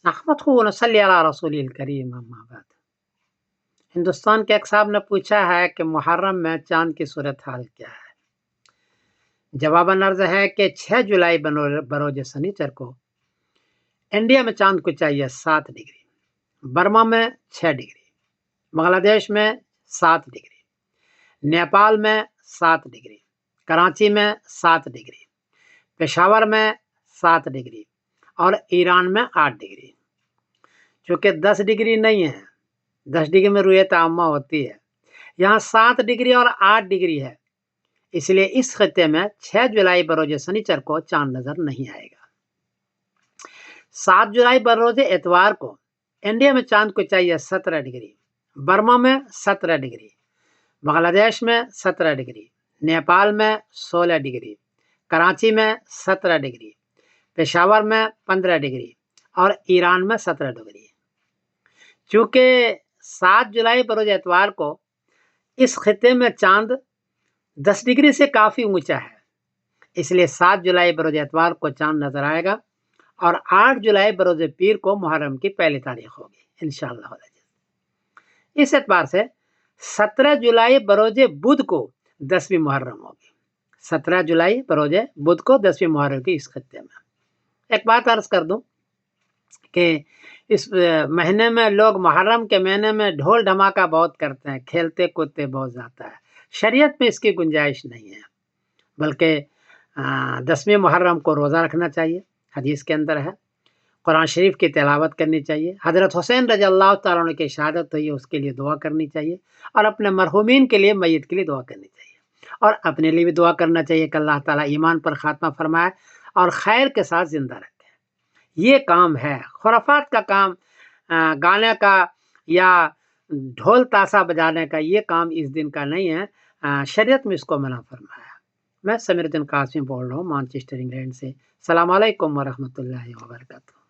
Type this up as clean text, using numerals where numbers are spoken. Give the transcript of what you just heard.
نحمدہ و نصلی علی رسول الکریم اما بعد۔ ہندوستان کے ایک صاحب نے پوچھا ہے کہ محرم میں چاند کی صورتحال کیا ہے؟ جواباً عرض ہے کہ 6 جولائی بروز سنیچر کو انڈیا میں چاند کو چاہیے 7 ڈگری، برما میں 6 ڈگری، بنگلہ دیش میں 7 ڈگری، نیپال میں 7 ڈگری، کراچی میں 7 ڈگری، پشاور میں 7 ڈگری اور ایران میں 8 ڈگری۔ چونکہ 10 ڈگری نہیں ہے، 10 ڈگری میں رؤیت عامہ ہوتی ہے، یہاں 7 ڈگری اور 8 ڈگری ہے، اس لیے اس خطے میں 6 جولائی بروز سنیچر کو چاند نظر نہیں آئے گا۔ 7 جولائی بروز اتوار کو انڈیا میں چاند کو چاہیے 17 ڈگری، برما میں 17 ڈگری، بنگلہ دیش میں 17 ڈگری، نیپال میں 16 ڈگری، کراچی میں 17 ڈگری، پشاور میں 15 ڈگری اور ایران میں 17 ڈگری۔ چونکہ 7 جولائی بروز اتوار کو اس خطے میں چاند 10 ڈگری سے کافی اونچا ہے، اس لیے 7 جولائی بروز اتوار کو چاند نظر آئے گا اور 8 جولائی بروز پیر کو محرم کی پہلی تاریخ ہوگی انشاءاللہ۔ اس اعتبار سے 17 جولائی بروز بدھ کو 10ویں محرم ہوگی۔ 17 جولائی بروز بدھ کو 10ویں محرم کی اس خطے میں۔ ایک بات عرض کر دوں کہ اس مہینے میں لوگ محرم کے مہینے میں ڈھول دھماکہ بہت کرتے ہیں، کھیلتے کودتے بہت زیادہ ہے، شریعت میں اس کی گنجائش نہیں ہے، بلکہ 10ویں محرم کو روزہ رکھنا چاہیے، حدیث کے اندر ہے، قرآن شریف کی تلاوت کرنی چاہیے، حضرت حسین رضی اللہ تعالیٰ عنہ کی شہادت ہوئی اس کے لیے دعا کرنی چاہیے، اور اپنے مرحومین کے لیے، میت کے لیے دعا کرنی چاہیے، اور اپنے لیے بھی دعا کرنا چاہیے کہ اللہ تعالیٰ ایمان پر خاتمہ فرمائے اور خیر کے ساتھ زندہ رکھے۔ یہ کام ہے، خرافات کا کام، گانے کا یا ڈھول تاشا بجانے کا، یہ کام اس دن کا نہیں ہے، شریعت میں اس کو منع فرمایا۔ میں سمیر الدین قاسمی بول رہا ہوں مانچسٹر انگلینڈ سے۔ السلام علیکم ورحمۃ اللہ وبرکاتہ۔